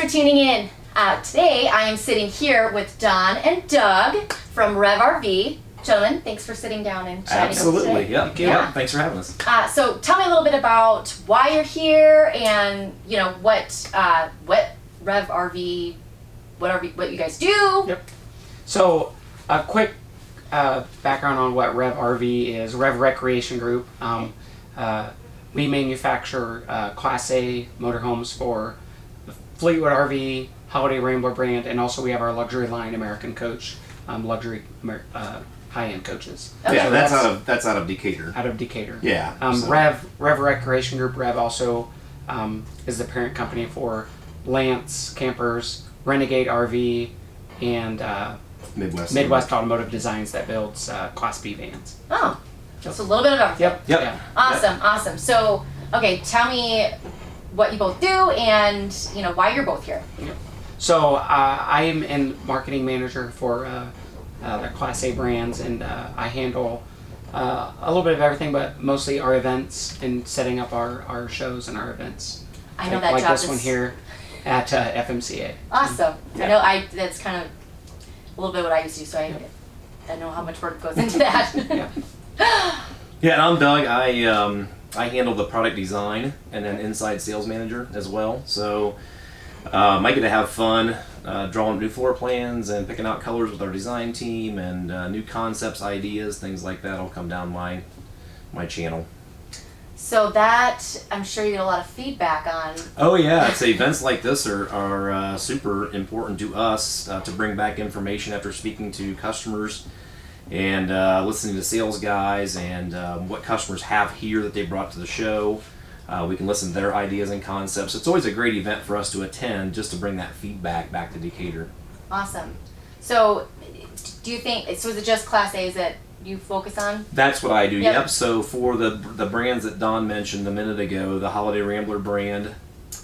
for tuning in. Today I am sitting here with Don and Doug from REV. Gentlemen, thanks for sitting down and chatting. Absolutely, today. yeah. Thanks for having us. So tell me a little bit about why you're here and what REV, what you guys do. Yep. So a quick background on what REV is. REV Recreation Group. We manufacture Class A motorhomes for the Fleetwood RV, Holiday Rambler brand, and also we have our luxury line, American Coach, luxury high-end coaches. Okay. Yeah, that's out of Decatur. Out of Decatur. Yeah. REV Recreation Group. REV also is the parent company for Lance Campers, Renegade RV, and Midwest Automotive Designs that builds Class B vans. Oh, just a little bit of everything. Yep. Yeah. Awesome. So, okay, tell me what you both do and why you're both here. Yep. So I am in marketing manager for the Class A brands, and I handle a little bit of everything, but mostly our events and setting up our shows and our events. I know that like job this one here at FMCA. Awesome. Yeah. I know that's kind of a little bit what I used to do, so I know how much work goes into that. Yeah, and I'm Doug. I handle the product design and then inside sales manager as well. So I get to have fun drawing new floor plans and picking out colors with our design team, and new concepts, ideas, things like that all come down my channel. So that, I'm sure you get a lot of feedback on. Oh yeah, I'd say events like this are super important to us to bring back information after speaking to customers and listening to sales guys and what customers have here that they brought to the show. We can listen to their ideas and concepts. It's always a great event for us to attend just to bring that feedback back to Decatur. Awesome. So do you think, so is it just Class A's that you focus on? That's what I do, yep. So for the brands that Don mentioned a minute ago, the Holiday Rambler brand,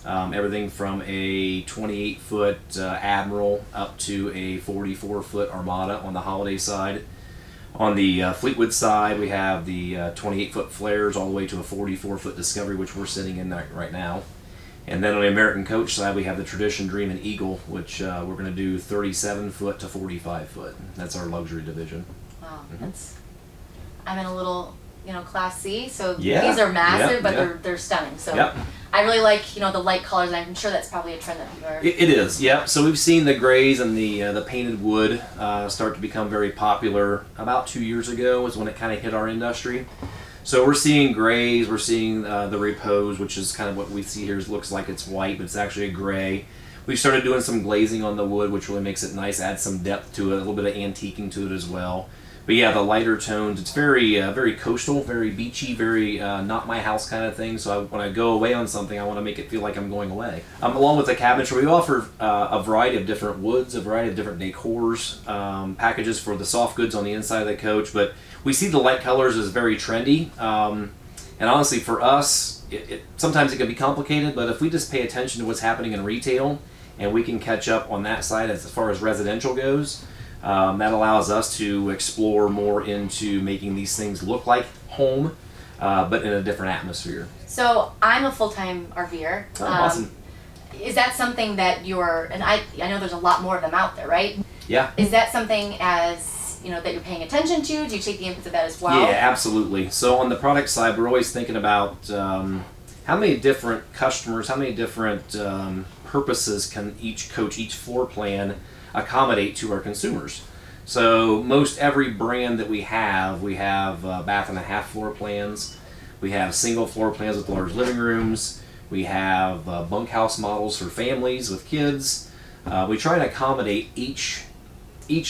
everything from a 28-foot Admiral up to a 44-foot Armada on the Holiday side. On the Fleetwood side, we have the 28-foot Flares all the way to a 44-foot Discovery, which we're sitting in right now. And then on the American Coach side, we have the Tradition, Dream, and Eagle, which we're going to do 37-foot to 45-foot. That's our luxury division. Wow, I'm in a little, Class C, so Yeah. these are massive, Yeah, but yeah. they're stunning. So Yep. I really like, the light colors, and I'm sure that's probably a trend that people are. It is, yep. So we've seen the grays and the painted wood start to become very popular. About 2 years ago was when it kind of hit our industry. So we're seeing grays, we're seeing the Repose, which is kind of what we see here. Looks like it's white, but it's actually a gray. We've started doing some glazing on the wood, which really makes it nice, adds some depth to it, a little bit of antiquing to it as well. But yeah, the lighter tones, it's very very coastal, very beachy, very not my house kind of thing. So when I go away on something, I want to make it feel like I'm going away. Along with the cabinetry, we offer a variety of different woods, a variety of different decors, packages for the soft goods on the inside of the coach. But we see the light colors as very trendy. And honestly, for us, sometimes it can be complicated, but if we just pay attention to what's happening in retail, and we can catch up on that side as far as residential goes, that allows us to explore more into making these things look like home, but in a different atmosphere. So I'm a full-time RVer. Oh, awesome. Is that something that and I know there's a lot more of them out there, right? Yeah. Is that something that you're paying attention to? Do you take the inputs of that as well? Yeah, absolutely. So on the product side, we're always thinking about how many different customers, how many different purposes can each coach, each floor plan accommodate to our consumers. So most every brand that we have bath and a half floor plans. We have single floor plans with large living rooms. We have bunkhouse models for families with kids. We try to accommodate each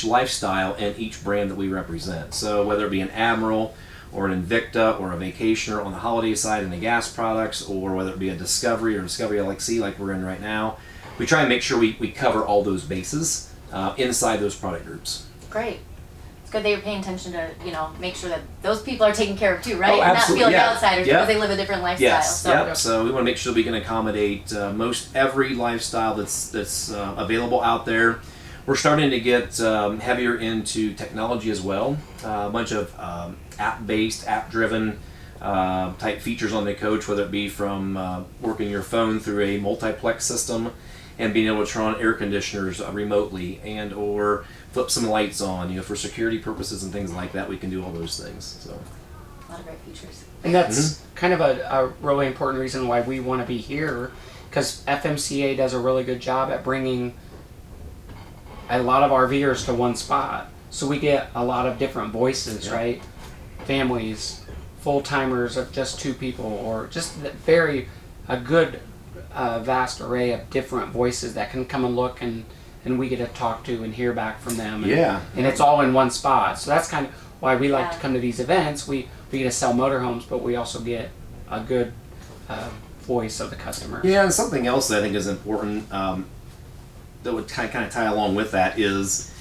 lifestyle and each brand that we represent. So whether it be an Admiral or an Invicta or a Vacationer on the Holiday side in the gas products, or whether it be a Discovery or Discovery LXC like we're in right now, we try and make sure we cover all those bases inside those product groups. Great. It's good that you're paying attention to, make sure that those people are taken care of too, right? Oh, and not absolutely, feel like yeah. outsiders because they live a different lifestyle. Yes, So. yep. So we want to make sure we can accommodate most every lifestyle that's available out there. We're starting to get heavier into technology as well. A bunch of app-based, app-driven type features on the coach, whether it be from working your phone through a multiplex system and being able to turn on air conditioners remotely and or flip some lights on, for security purposes and things like that. We can do all those things. So A lot of great features. And that's kind of a really important reason why we want to be here, because FMCA does a really good job at bringing a lot of RVers to one spot. So we get a lot of different voices, right? Families, full-timers of just 2 people, or just a good vast array of different voices that can come and look, and we get to talk to and hear back from them. And it's all in one spot. So that's kind of why we like to come to these events. We get to sell motorhomes, but we also get a good voice of the customer. Yeah, and something else that I think is important that would kind of tie along with that is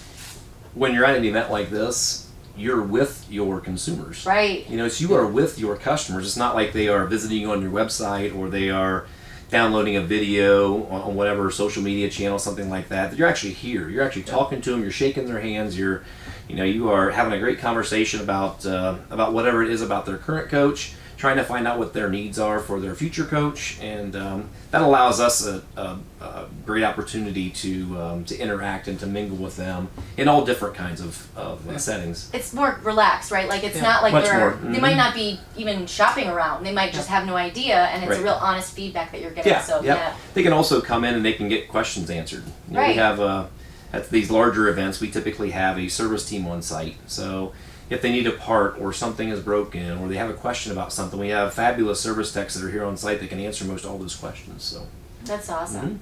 when you're at an event like this, you're with your consumers. Right. So you are with your customers. It's not like they are visiting you on your website or they are downloading a video on whatever social media channel, something like that. You're actually here. You're actually talking to them. You're shaking their hands. You are having a great conversation about whatever it is about their current coach, trying to find out what their needs are for their future coach, and that allows us a great opportunity to interact and to mingle with them in all different kinds of settings. It's more relaxed, right? Like it's not like they might not be even shopping around. They might just have no idea, and it's a real honest feedback that you're getting. They can also come in and they can get questions answered. We have at these larger events, we typically have a service team on site. So if they need a part or something is broken or they have a question about something, we have fabulous service techs that are here on site that can answer most all those questions. So that's awesome.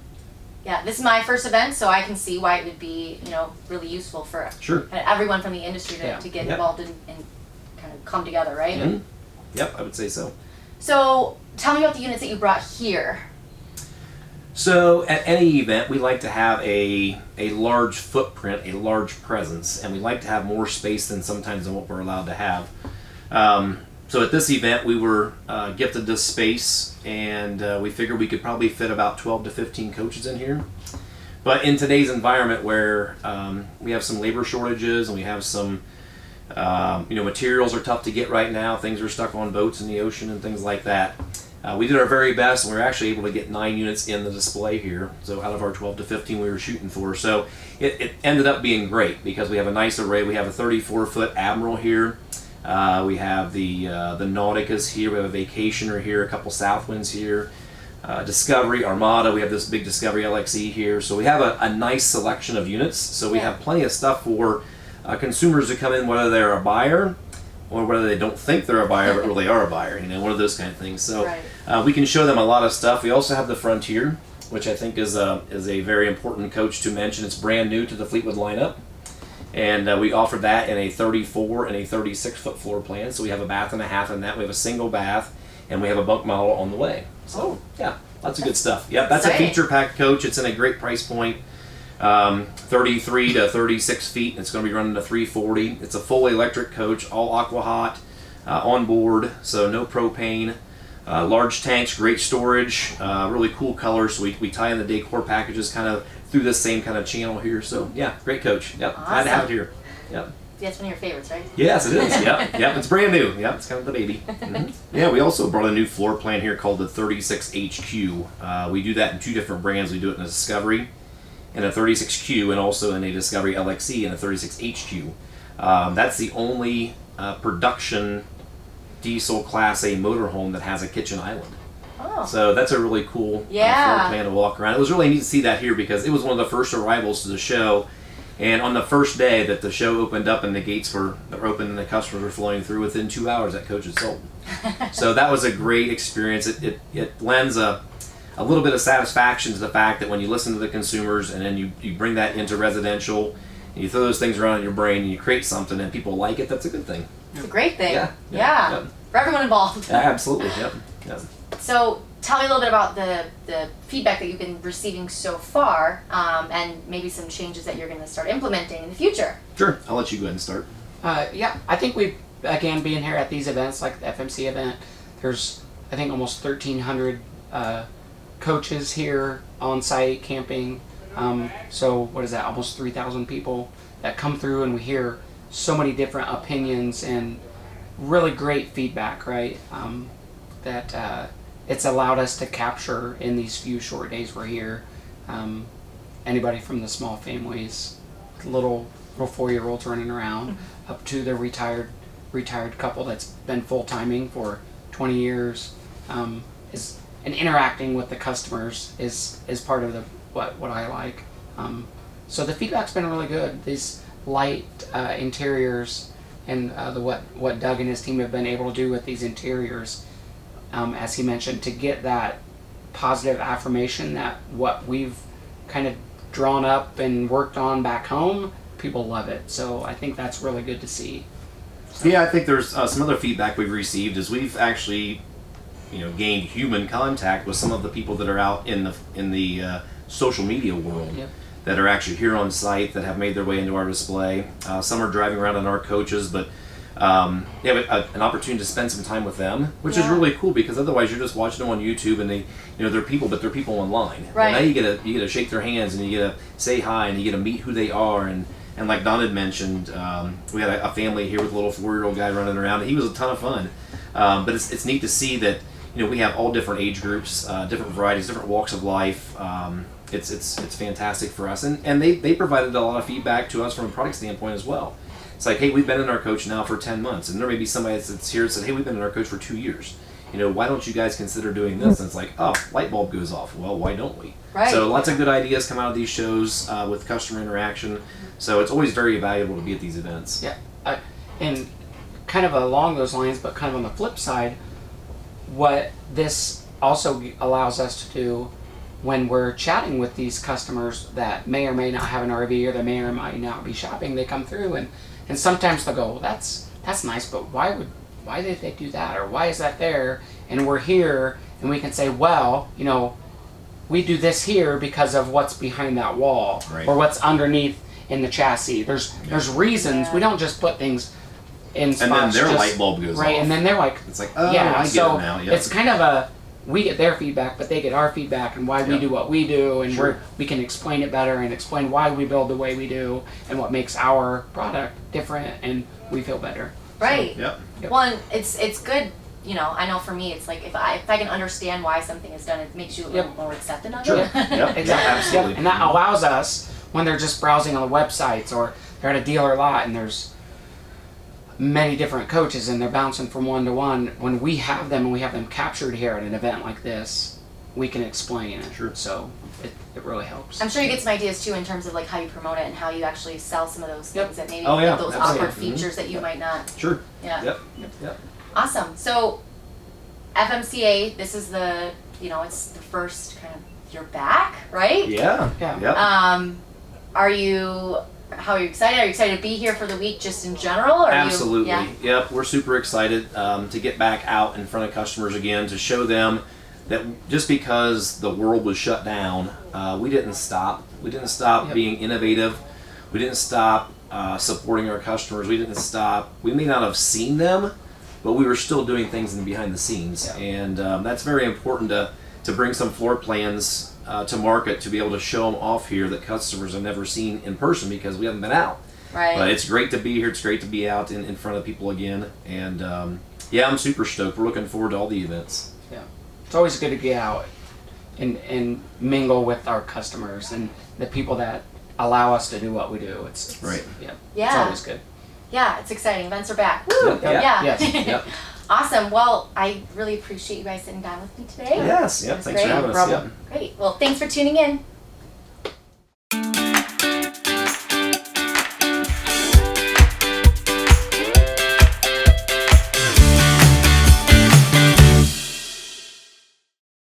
Yeah, this is my first event, so I can see why it would be, really useful for everyone from the industry to get involved and kind of come together, right? Yep, I would say so. So tell me about the units that you brought here. So at any event, we like to have a large footprint, a large presence, and we like to have more space than sometimes than what we're allowed to have. So at this event, we were gifted this space, and we figured we could probably fit about 12 to 15 coaches in here. But in today's environment where we have some labor shortages and we have some, materials are tough to get right now, things are stuck on boats in the ocean and things like that. We did our very best, and we were actually able to get 9 units in the display here. So out of our 12 to 15 we were shooting for. So it ended up being great because we have a nice array. We have a 34-foot Admiral here. We have the Nauticas here. We have a Vacationer here, a couple Southwinds here. Discovery, Armada. We have this big Discovery LXE here. So we have a nice selection of units. So we have plenty of stuff for consumers to come in, whether they're a buyer or whether they don't think they're a buyer but really are a buyer, one of those kind of things. So we can show them a lot of stuff. We also have the Frontier, which I think is a very important coach to mention. It's brand new to the Fleetwood lineup, and we offer that in a 34 and a 36-foot floor plan. So we have a bath and a half in that. We have a single bath, and we have a bunk model on the way. So lots of good stuff. Yep, that's a feature-packed coach. It's in a great price point. 33 to 36 feet. It's going to be running to 340. It's a full electric coach, all aqua hot, on board, so no propane. Large tanks, great storage, really cool colors. So we tie in the decor packages kind of through this same kind of channel here. So great coach. Yep, awesome. Glad to have it here. Yep. That's one of your favorites, right? Yes, it is. Yep, it's brand new. Yep, it's kind of the baby. Yeah, we also brought a new floor plan here called the 36HQ. We do that in 2 different brands. We do it in a Discovery and a 36Q, and also in a Discovery LXE and a 36HQ. That's the only production diesel Class A motorhome that has a kitchen island. Oh. So that's a really cool floor plan to walk around. It was really neat to see that here because it was one of the first arrivals to the show. And on the first day that the show opened up and the gates were open and the customers were flowing through, within 2 hours that coach had sold. So that was a great experience. It lends a little bit of satisfaction to the fact that when you listen to the consumers and then you bring that into residential and you throw those things around in your brain and you create something and people like it, that's a good thing. It's a great thing. Yeah. For everyone involved. Yeah, absolutely. Yep. So tell me a little bit about the feedback that you've been receiving so far, and maybe some changes that you're going to start implementing in the future. Sure. I'll let you go ahead and start. I think we've, again, being here at these events like the FMCA event, there's, I think, almost 1,300 coaches here on site camping. So what is that? Almost 3,000 people that come through, and we hear so many different opinions and really great feedback, right? That it's allowed us to capture in these few short days we're here. Anybody from the small families, little 4-year-olds running around, up to the retired couple that's been full-timing for 20 years, and interacting with the customers is part of what I like. So the feedback's been really good. These light interiors and what Doug and his team have been able to do with these interiors, as he mentioned, to get that positive affirmation that what we've kind of drawn up and worked on back home, people love it. So I think that's really good to see. So. Yeah, I think there's some other feedback we've received is we've actually, gained human contact with some of the people that are out in the social media world. Yep. That are actually here on site that have made their way into our display. Some are driving around on our coaches, but you have an opportunity to spend some time with them, which is really cool because otherwise you're just watching them on YouTube and they're people, but they're people online. Right. And now you get to shake their hands and you get to say hi and you get to meet who they are and like Don had mentioned, we had a family here with a little 4-year-old guy running around. And he was a ton of fun, but it's neat to see that we have all different age groups, different varieties, different walks of life. It's fantastic for us, and they provided a lot of feedback to us from a product standpoint as well. It's like, hey, we've been in our coach now for 10 months, and there may be somebody that's here that said, hey, we've been in our coach for 2 years. Why don't you guys consider doing this? And it's like, oh, light bulb goes off. Well, why don't we? Right. So lots of good ideas come out of these shows with customer interaction. So it's always very valuable to be at these events. Yeah, and kind of along those lines, but kind of on the flip side, what this also allows us to do when we're chatting with these customers that may or may not have an RV or they may or may not be shopping, they come through and sometimes they'll go, well, that's nice, but why did they do that, or why is that there? And we're here and we can say, well, we do this here because of what's behind that wall, right, or what's underneath in the chassis. There's reasons. We don't just put things in spots. And then their light bulb goes off. Right, and then they're like, it's like, oh, yeah, I get it now. Yep. It's kind of we get their feedback, but they get our feedback and why we do what we do, and we can explain it better and explain why we build the way we do and what makes our product different, and we feel better. Right. So, yep. Well, and it's good. I know for me, it's like if I can understand why something is done, it makes you a little more accepting of it. Yep. Exactly. Absolutely. Yep. And that allows us, when they're just browsing on the websites or they're at a dealer lot and there's many different coaches and they're bouncing from one to one, when we have them and we have them captured here at an event like this, we can explain it. Sure. So it really helps. I'm sure you get some ideas too in terms of like how you promote it and how you actually sell some of those things that maybe those awkward features that you might not. Sure. Yeah. Yep. Awesome. So FMCA, this is the it's the first kind of you're back, right? Yeah. Yeah. Yep. How are you excited? Are you excited to be here for the week just in general? Or Absolutely. Yep. We're super excited to get back out in front of customers again, to show them that just because the world was shut down, we didn't stop. We didn't stop being innovative. We didn't stop supporting our customers. We didn't stop. We may not have seen them, but we were still doing things behind the scenes. Yeah. And that's very important to bring some floor plans to market, to be able to show them off here that customers have never seen in person because we haven't been out. Right. But it's great to be here. It's great to be out in front of people again. And I'm super stoked. We're looking forward to all the events. Yeah. It's always good to get out and mingle with our customers and the people that allow us to do what we do. It's right. Yeah. It's always good. Yeah, it's exciting. Events are back. Woo! Yep. Yeah. Yes. Yep. Awesome. Well, I really appreciate you guys sitting down with me today. Yes. Yep. Thanks great. for having us. Yep. Great. Well, thanks for tuning in.